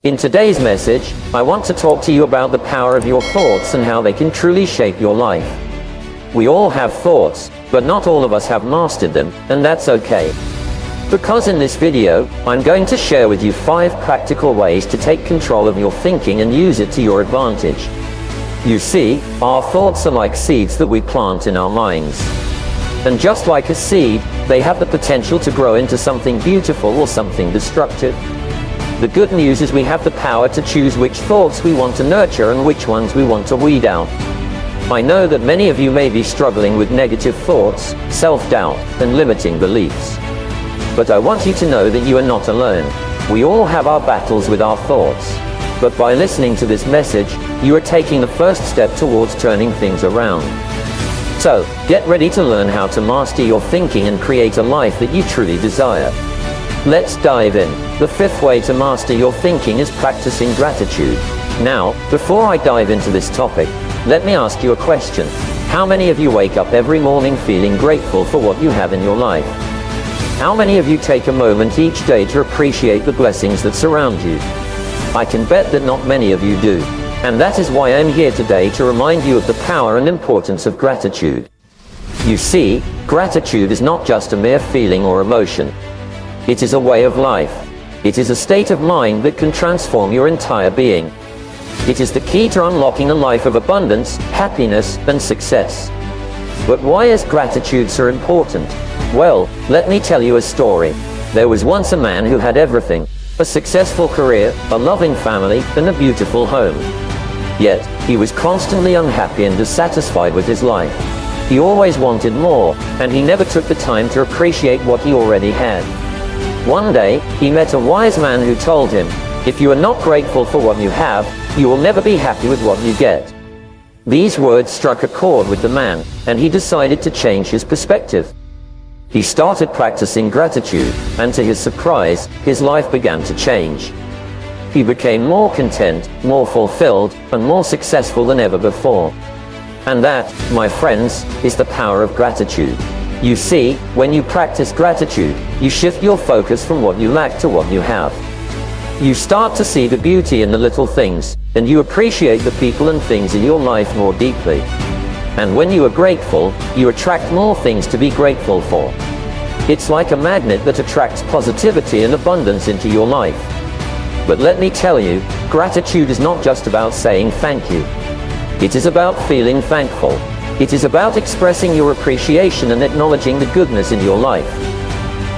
In today's message, I want to talk to you about the power of your thoughts and how they can truly shape your life. We all have thoughts, but not all of us have mastered them, and that's okay. Because in this video, I'm going to share with you 5 practical ways to take control of your thinking and use it to your advantage. You see, our thoughts are like seeds that we plant in our minds. And just like a seed, they have the potential to grow into something beautiful or something destructive. The good news is we have the power to choose which thoughts we want to nurture and which ones we want to weed out. I know that many of you may be struggling with negative thoughts, self-doubt, and limiting beliefs. But I want you to know that you are not alone. We all have our battles with our thoughts. But by listening to this message, you are taking the first step towards turning things around. So, get ready to learn how to master your thinking and create a life that you truly desire. Let's dive in. The 5th way to master your thinking is practicing gratitude. Now, before I dive into this topic, let me ask you a question. How many of you wake up every morning feeling grateful for what you have in your life? How many of you take a moment each day to appreciate the blessings that surround you? I can bet that not many of you do. And that is why I'm here today to remind you of the power and importance of gratitude. You see, gratitude is not just a mere feeling or emotion. It is a way of life. It is a state of mind that can transform your entire being. It is the key to unlocking a life of abundance, happiness, and success. But why is gratitude so important? Well, let me tell you a story. There was once a man who had everything: a successful career, a loving family, and a beautiful home. Yet, he was constantly unhappy and dissatisfied with his life. He always wanted more, and he never took the time to appreciate what he already had. One day, he met a wise man who told him, "If you are not grateful for what you have, you will never be happy with what you get." These words struck a chord with the man, and he decided to change his perspective. He started practicing gratitude, and to his surprise, his life began to change. He became more content, more fulfilled, and more successful than ever before. And that, my friends, is the power of gratitude. You see, when you practice gratitude, you shift your focus from what you lack to what you have. You start to see the beauty in the little things, and you appreciate the people and things in your life more deeply. And when you are grateful, you attract more things to be grateful for. It's like a magnet that attracts positivity and abundance into your life. But let me tell you, gratitude is not just about saying thank you. It is about feeling thankful. It is about expressing your appreciation and acknowledging the goodness in your life.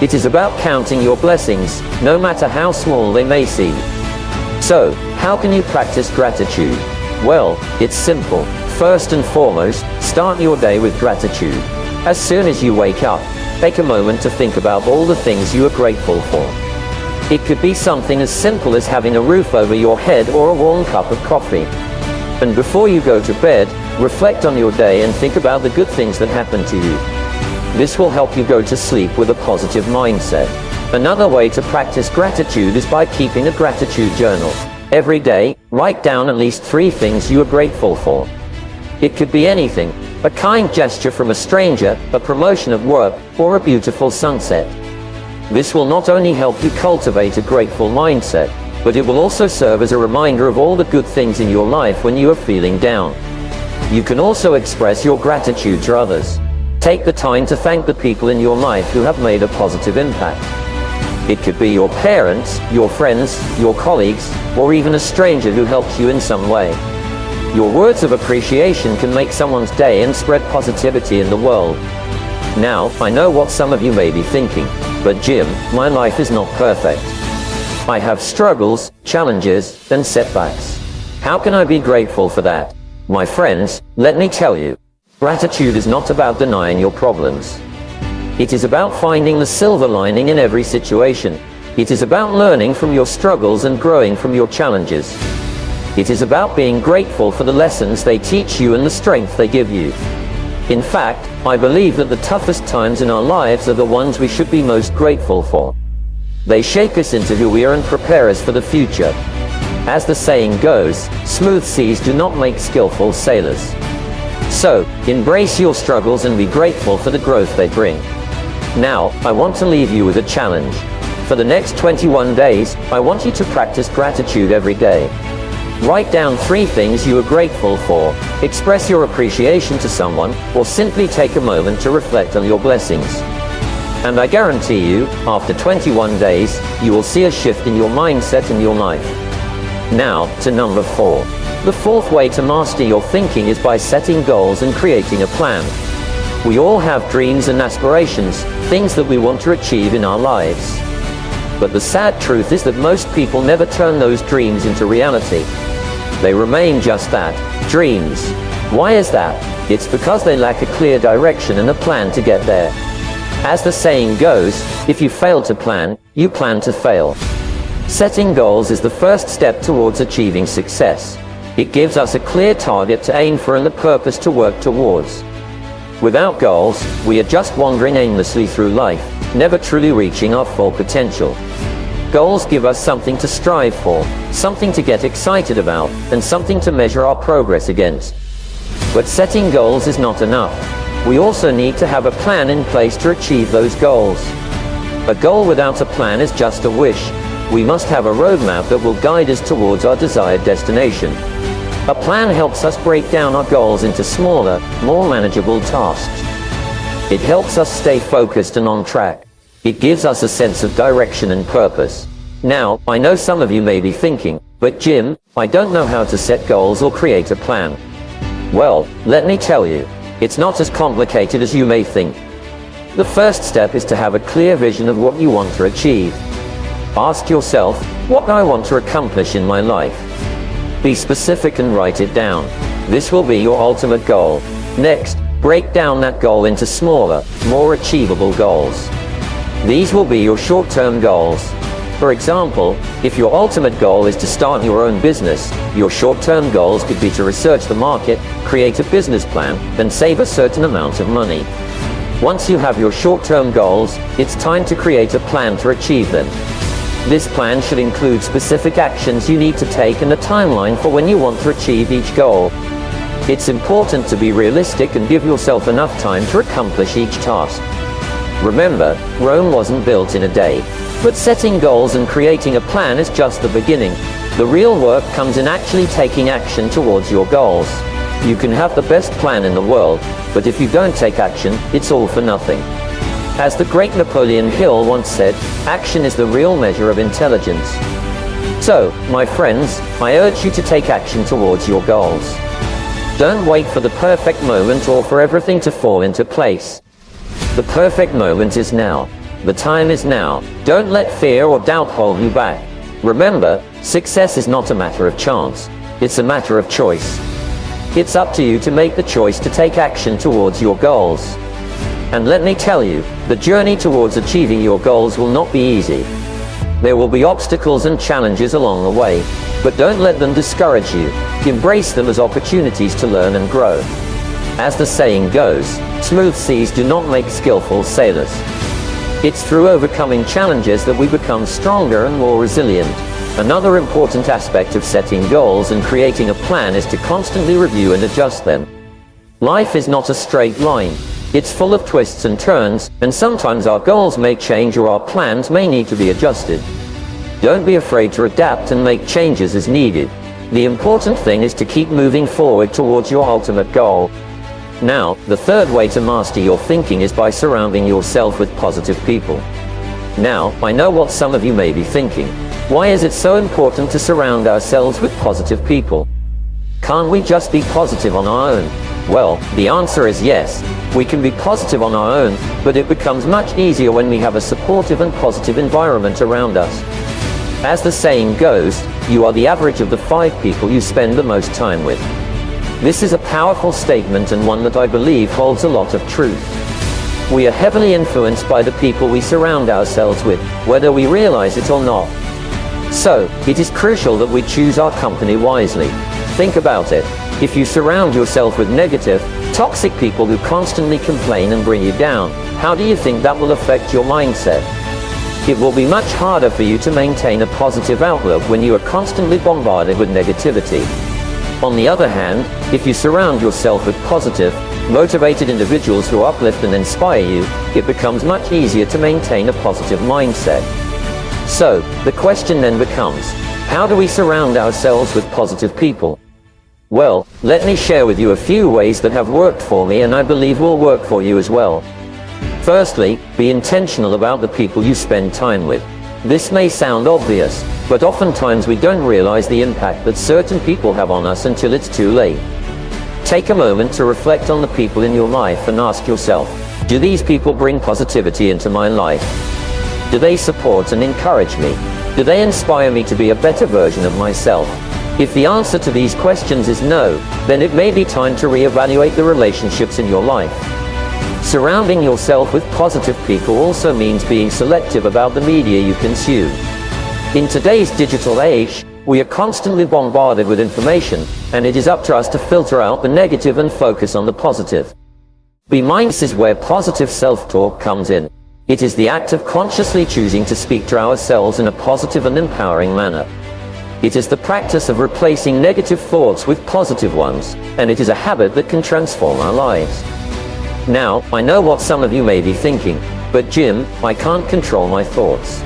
It is about counting your blessings, no matter how small they may seem. So, how can you practice gratitude? Well, it's simple. First and foremost, start your day with gratitude. As soon as you wake up, take a moment to think about all the things you are grateful for. It could be something as simple as having a roof over your head or a warm cup of coffee. And before you go to bed, reflect on your day and think about the good things that happened to you. This will help you go to sleep with a positive mindset. Another way to practice gratitude is by keeping a gratitude journal. Every day, write down at least 3 things you are grateful for. It could be anything: a kind gesture from a stranger, a promotion at work, or a beautiful sunset. This will not only help you cultivate a grateful mindset, but it will also serve as a reminder of all the good things in your life when you are feeling down. You can also express your gratitude to others. Take the time to thank the people in your life who have made a positive impact. It could be your parents, your friends, your colleagues, or even a stranger who helps you in some way. Your words of appreciation can make someone's day and spread positivity in the world. Now, I know what some of you may be thinking, but Jim, my life is not perfect. I have struggles, challenges, and setbacks. How can I be grateful for that? My friends, let me tell you, gratitude is not about denying your problems. It is about finding the silver lining in every situation. It is about learning from your struggles and growing from your challenges. It is about being grateful for the lessons they teach you and the strength they give you. In fact, I believe that the toughest times in our lives are the ones we should be most grateful for. They shape us into who we are and prepare us for the future. As the saying goes, smooth seas do not make skillful sailors. So, embrace your struggles and be grateful for the growth they bring. Now, I want to leave you with a challenge. For the next 21 days, I want you to practice gratitude every day. Write down 3 things you are grateful for, express your appreciation to someone, or simply take a moment to reflect on your blessings. And I guarantee you, after 21 days, you will see a shift in your mindset and your life. Now, to number 4. The 4th way to master your thinking is by setting goals and creating a plan. We all have dreams and aspirations, things that we want to achieve in our lives. But the sad truth is that most people never turn those dreams into reality. They remain just that, dreams. Why is that? It's because they lack a clear direction and a plan to get there. As the saying goes, if you fail to plan, you plan to fail. Setting goals is the first step towards achieving success. It gives us a clear target to aim for and a purpose to work towards. Without goals, we are just wandering aimlessly through life, never truly reaching our full potential. Goals give us something to strive for, something to get excited about, and something to measure our progress against. But setting goals is not enough. We also need to have a plan in place to achieve those goals. A goal without a plan is just a wish. We must have a roadmap that will guide us towards our desired destination. A plan helps us break down our goals into smaller, more manageable tasks. It helps us stay focused and on track. It gives us a sense of direction and purpose. Now, I know some of you may be thinking, but Jim, I don't know how to set goals or create a plan. Well, let me tell you, it's not as complicated as you may think. The first step is to have a clear vision of what you want to achieve. Ask yourself, what do I want to accomplish in my life? Be specific and write it down. This will be your ultimate goal. Next, break down that goal into smaller, more achievable goals. These will be your short-term goals. For example, if your ultimate goal is to start your own business, your short-term goals could be to research the market, create a business plan, and save a certain amount of money. Once you have your short-term goals, it's time to create a plan to achieve them. This plan should include specific actions you need to take and a timeline for when you want to achieve each goal. It's important to be realistic and give yourself enough time to accomplish each task. Remember, Rome wasn't built in a day. But setting goals and creating a plan is just the beginning. The real work comes in actually taking action towards your goals. You can have the best plan in the world, but if you don't take action, it's all for nothing. As the great Napoleon Hill once said, action is the real measure of intelligence. So, my friends, I urge you to take action towards your goals. Don't wait for the perfect moment or for everything to fall into place. The perfect moment is now. The time is now. Don't let fear or doubt hold you back. Remember, success is not a matter of chance. It's a matter of choice. It's up to you to make the choice to take action towards your goals. And let me tell you, the journey towards achieving your goals will not be easy. There will be obstacles and challenges along the way, but don't let them discourage you. Embrace them as opportunities to learn and grow. As the saying goes, smooth seas do not make skillful sailors. It's through overcoming challenges that we become stronger and more resilient. Another important aspect of setting goals and creating a plan is to constantly review and adjust them. Life is not a straight line. It's full of twists and turns, and sometimes our goals may change or our plans may need to be adjusted. Don't be afraid to adapt and make changes as needed. The important thing is to keep moving forward towards your ultimate goal. Now, the third way to master your thinking is by surrounding yourself with positive people. Now, I know what some of you may be thinking. Why is it so important to surround ourselves with positive people? Can't we just be positive on our own? Well, the answer is yes. We can be positive on our own, but it becomes much easier when we have a supportive and positive environment around us. As the saying goes, you are the average of the 5 people you spend the most time with. This is a powerful statement and one that I believe holds a lot of truth. We are heavily influenced by the people we surround ourselves with, whether we realize it or not. So, it is crucial that we choose our company wisely. Think about it. If you surround yourself with negative, toxic people who constantly complain and bring you down, how do you think that will affect your mindset? It will be much harder for you to maintain a positive outlook when you are constantly bombarded with negativity. On the other hand, if you surround yourself with positive, motivated individuals who uplift and inspire you, it becomes much easier to maintain a positive mindset. So, the question then becomes, how do we surround ourselves with positive people? Well, let me share with you a few ways that have worked for me and I believe will work for you as well. Firstly, be intentional about the people you spend time with. This may sound obvious, but oftentimes we don't realize the impact that certain people have on us until it's too late. Take a moment to reflect on the people in your life and ask yourself, do these people bring positivity into my life? Do they support and encourage me? Do they inspire me to be a better version of myself? If the answer to these questions is no, then it may be time to reevaluate the relationships in your life. Surrounding yourself with positive people also means being selective about the media you consume. In today's digital age, we are constantly bombarded with information, and it is up to us to filter out the negative and focus on the positive. Be mindful is where positive self-talk comes in. It is the act of consciously choosing to speak to ourselves in a positive and empowering manner. It is the practice of replacing negative thoughts with positive ones, and it is a habit that can transform our lives. Now, I know what some of you may be thinking, but Jim, I can't control my thoughts.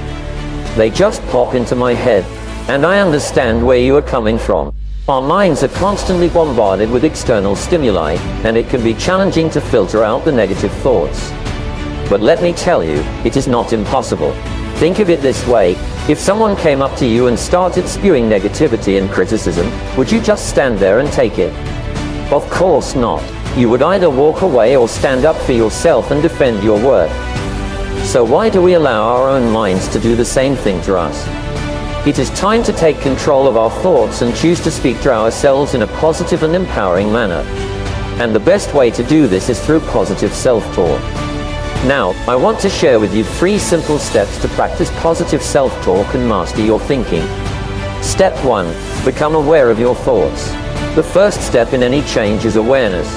They just pop into my head, and I understand where you are coming from. Our minds are constantly bombarded with external stimuli, and it can be challenging to filter out the negative thoughts. But let me tell you, it is not impossible. Think of it this way, if someone came up to you and started spewing negativity and criticism, would you just stand there and take it? Of course not. You would either walk away or stand up for yourself and defend your worth. So why do we allow our own minds to do the same thing to us? It is time to take control of our thoughts and choose to speak to ourselves in a positive and empowering manner. And the best way to do this is through positive self-talk. Now, I want to share with you 3 simple steps to practice positive self-talk and master your thinking. Step 1. Become aware of your thoughts. The first step in any change is awareness.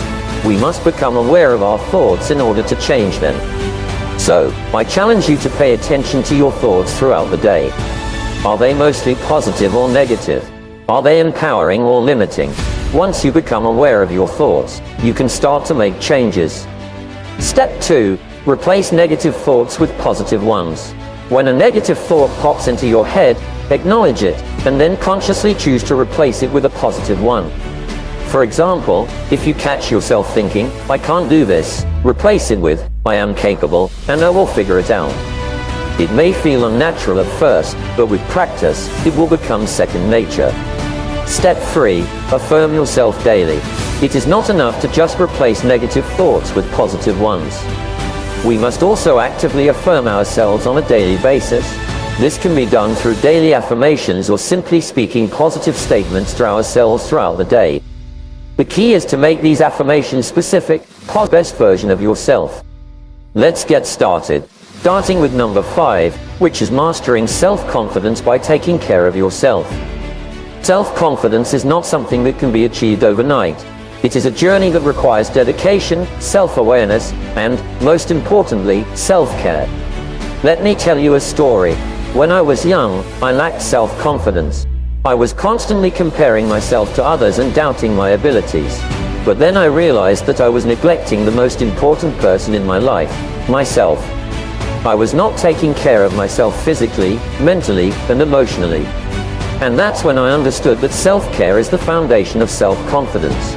We must become aware of our thoughts in order to change them. So, I challenge you to pay attention to your thoughts throughout the day. Are they mostly positive or negative? Are they empowering or limiting? Once you become aware of your thoughts, you can start to make changes. Step 2. Replace negative thoughts with positive ones. When a negative thought pops into your head, acknowledge it, and then consciously choose to replace it with a positive one. For example, if you catch yourself thinking, I can't do this, replace it with, I am capable, and I will figure it out. It may feel unnatural at first, but with practice, it will become second nature. Step 3. Affirm yourself daily. It is not enough to just replace negative thoughts with positive ones. We must also actively affirm ourselves on a daily basis. This can be done through daily affirmations or simply speaking positive statements to ourselves throughout the day. The key is to make these affirmations specific, best version of yourself. Let's get started. Starting with number 5, which is mastering self-confidence by taking care of yourself. Self-confidence is not something that can be achieved overnight. It is a journey that requires dedication, self-awareness, and, most importantly, self-care. Let me tell you a story. When I was young, I lacked self-confidence. I was constantly comparing myself to others and doubting my abilities. But then I realized that I was neglecting the most important person in my life, myself. I was not taking care of myself physically, mentally, and emotionally. And that's when I understood that self-care is the foundation of self-confidence.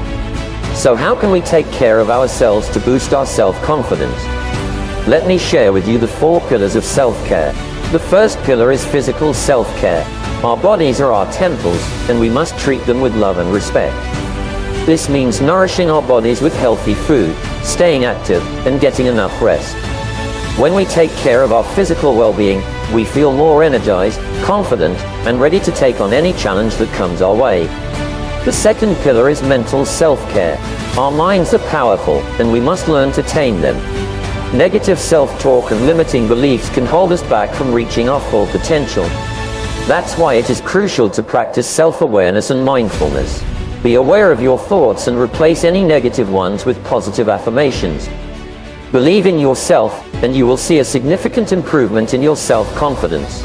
So how can we take care of ourselves to boost our self-confidence? Let me share with you the 4 pillars of self-care. The first pillar is physical self-care. Our bodies are our temples, and we must treat them with love and respect. This means nourishing our bodies with healthy food, staying active, and getting enough rest. When we take care of our physical well-being, we feel more energized, confident, and ready to take on any challenge that comes our way. The second pillar is mental self-care. Our minds are powerful, and we must learn to tame them. Negative self-talk and limiting beliefs can hold us back from reaching our full potential. That's why it is crucial to practice self-awareness and mindfulness. Be aware of your thoughts and replace any negative ones with positive affirmations. Believe in yourself, and you will see a significant improvement in your self-confidence.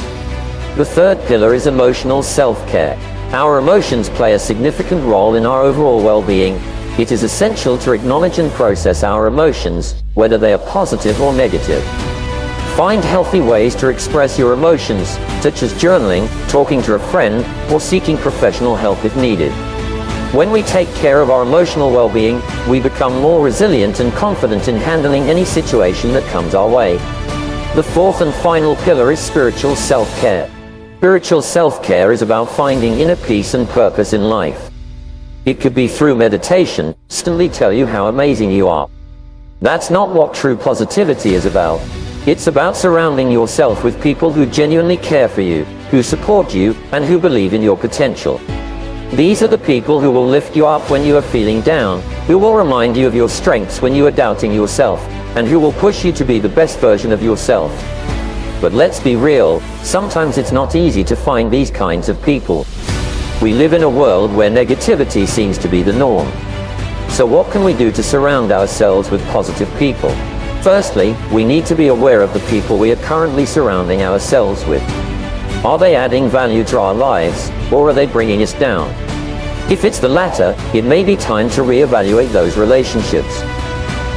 The third pillar is emotional self-care. Our emotions play a significant role in our overall well-being. It is essential to acknowledge and process our emotions, whether they are positive or negative. Find healthy ways to express your emotions, such as journaling, talking to a friend, or seeking professional help if needed. When we take care of our emotional well-being, we become more resilient and confident in handling any situation that comes our way. The fourth and final pillar is spiritual self-care. Spiritual self-care is about finding inner peace and purpose in life. It could be through meditation, constantly tell you how amazing you are. That's not what true positivity is about. It's about surrounding yourself with people who genuinely care for you, who support you, and who believe in your potential. These are the people who will lift you up when you are feeling down, who will remind you of your strengths when you are doubting yourself, and who will push you to be the best version of yourself. But let's be real, sometimes it's not easy to find these kinds of people. We live in a world where negativity seems to be the norm. So what can we do to surround ourselves with positive people? Firstly, we need to be aware of the people we are currently surrounding ourselves with. Are they adding value to our lives, or are they bringing us down? If it's the latter, it may be time to reevaluate those relationships.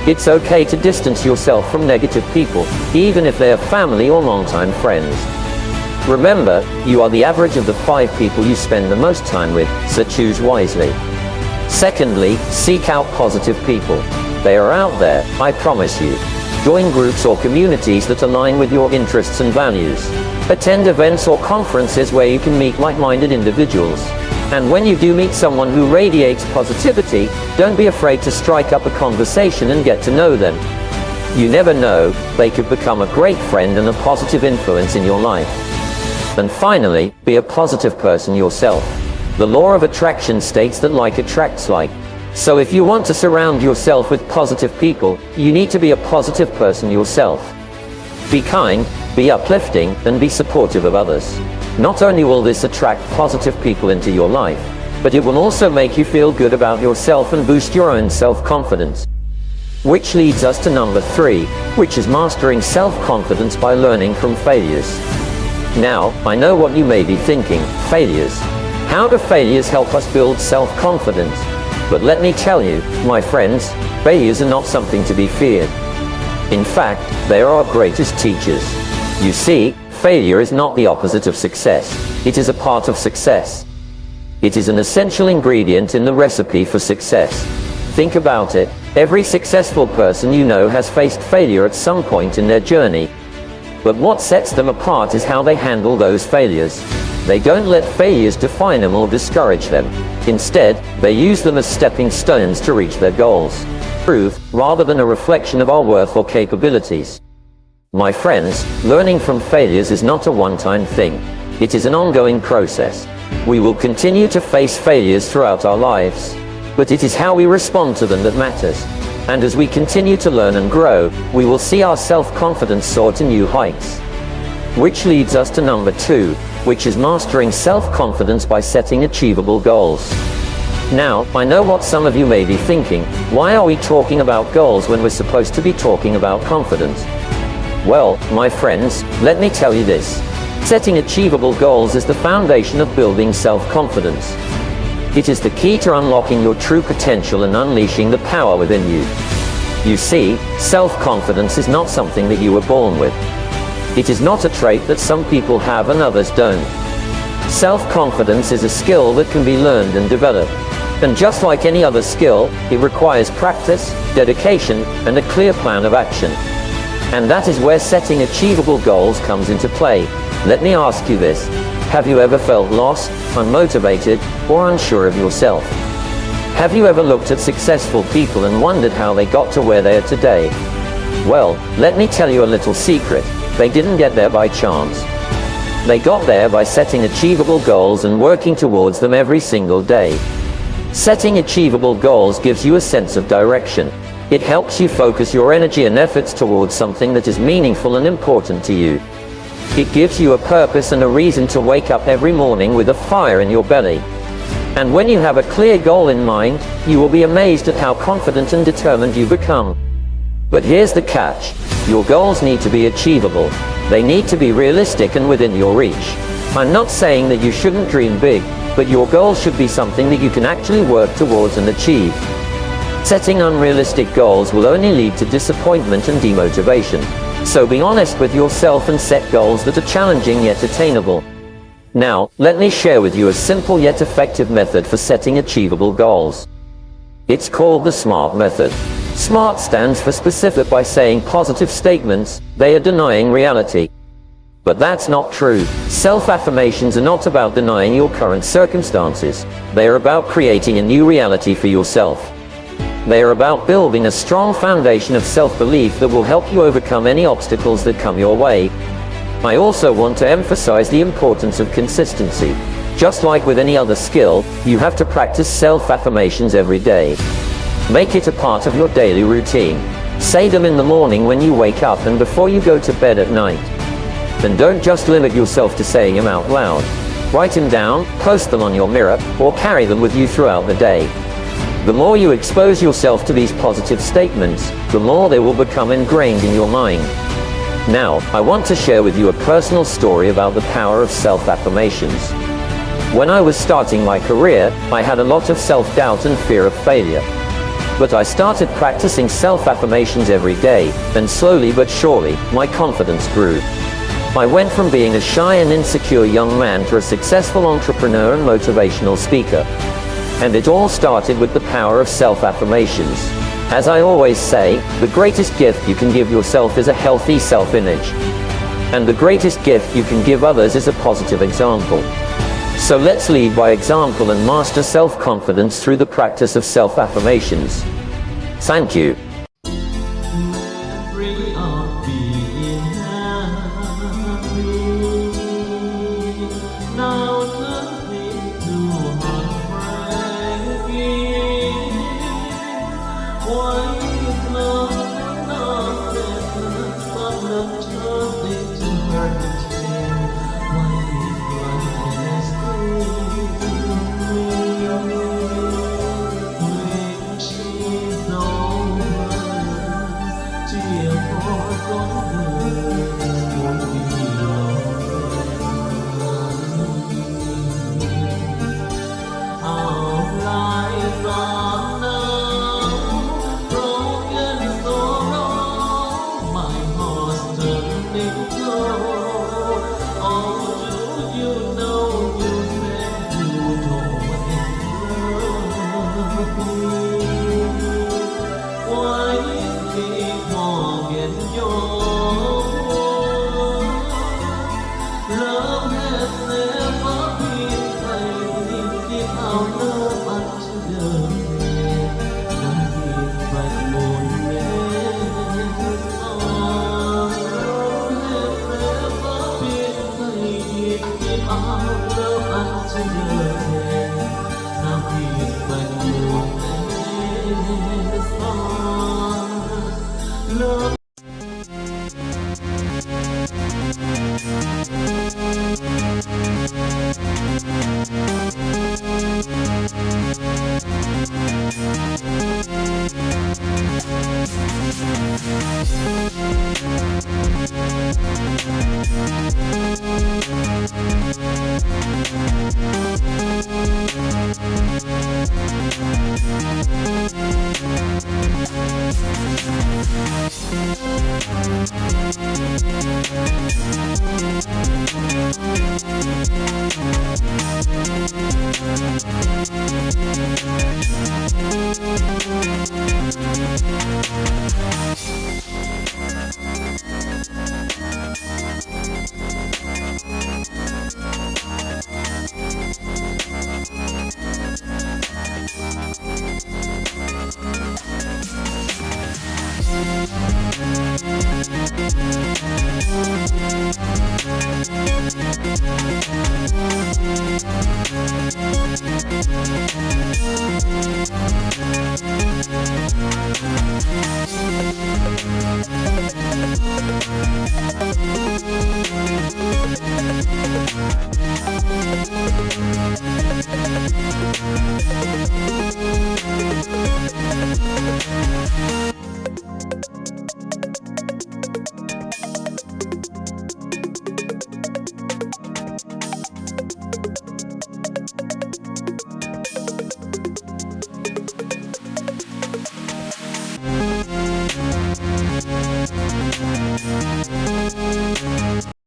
It's okay to distance yourself from negative people, even if they are family or longtime friends. Remember, you are the average of the 5 people you spend the most time with, so choose wisely. Secondly, seek out positive people. They are out there, I promise you. Join groups or communities that align with your interests and values. Attend events or conferences where you can meet like-minded individuals. And when you do meet someone who radiates positivity, don't be afraid to strike up a conversation and get to know them. You never know, they could become a great friend and a positive influence in your life. And finally, be a positive person yourself. The law of attraction states that like attracts like. So if you want to surround yourself with positive people, you need to be a positive person yourself. Be kind, be uplifting, and be supportive of others. Not only will this attract positive people into your life, but it will also make you feel good about yourself and boost your own self-confidence. Which leads us to number 3, which is mastering self-confidence by learning from failures. Now, I know what you may be thinking, failures. How do failures help us build self-confidence? But let me tell you, my friends, failures are not something to be feared. In fact, they are our greatest teachers. You see, failure is not the opposite of success. It is a part of success. It is an essential ingredient in the recipe for success. Think about it. Every successful person you know has faced failure at some point in their journey. But what sets them apart is how they handle those failures. They don't let failures define them or discourage them. Instead, they use them as stepping stones to reach their goals. Truth, rather than a reflection of our worth or capabilities. My friends, learning from failures is not a one-time thing. It is an ongoing process. We will continue to face failures throughout our lives. But it is how we respond to them that matters. And as we continue to learn and grow, we will see our self-confidence soar to new heights. Which leads us to number 2, which is mastering self-confidence by setting achievable goals. Now, I know what some of you may be thinking, why are we talking about goals when we're supposed to be talking about confidence? Well, my friends, let me tell you this. Setting achievable goals is the foundation of building self-confidence. It is the key to unlocking your true potential and unleashing the power within you. You see, self-confidence is not something that you were born with. It is not a trait that some people have and others don't. Self-confidence is a skill that can be learned and developed. And just like any other skill, it requires practice, dedication, and a clear plan of action. And that is where setting achievable goals comes into play. Let me ask you this. Have you ever felt lost, unmotivated, or unsure of yourself? Have you ever looked at successful people and wondered how they got to where they are today? Well, let me tell you a little secret. They didn't get there by chance. They got there by setting achievable goals and working towards them every single day. Setting achievable goals gives you a sense of direction. It helps you focus your energy and efforts towards something that is meaningful and important to you. It gives you a purpose and a reason to wake up every morning with a fire in your belly. And when you have a clear goal in mind, you will be amazed at how confident and determined you become. But here's the catch. Your goals need to be achievable. They need to be realistic and within your reach. I'm not saying that you shouldn't dream big, but your goals should be something that you can actually work towards and achieve. Setting unrealistic goals will only lead to disappointment and demotivation. So be honest with yourself and set goals that are challenging yet attainable. Now, let me share with you a simple yet effective method for setting achievable goals. It's called the SMART method. SMART stands for specific. By saying positive statements, they are denying reality. But that's not true. Self-affirmations are not about denying your current circumstances. They are about creating a new reality for yourself. They are about building a strong foundation of self-belief that will help you overcome any obstacles that come your way. I also want to emphasize the importance of consistency. Just like with any other skill, you have to practice self-affirmations every day. Make it a part of your daily routine. Say them in the morning when you wake up and before you go to bed at night. And don't just limit yourself to saying them out loud. Write them down, post them on your mirror, or carry them with you throughout the day. The more you expose yourself to these positive statements, the more they will become ingrained in your mind. Now, I want to share with you a personal story about the power of self-affirmations. When I was starting my career, I had a lot of self-doubt and fear of failure. But I started practicing self-affirmations every day, and slowly but surely, my confidence grew. I went from being a shy and insecure young man to a successful entrepreneur and motivational speaker. And it all started with the power of self-affirmations. As I always say, the greatest gift you can give yourself is a healthy self-image. And the greatest gift you can give others is a positive example. So let's lead by example and master self-confidence through the practice of self-affirmations. Thank you.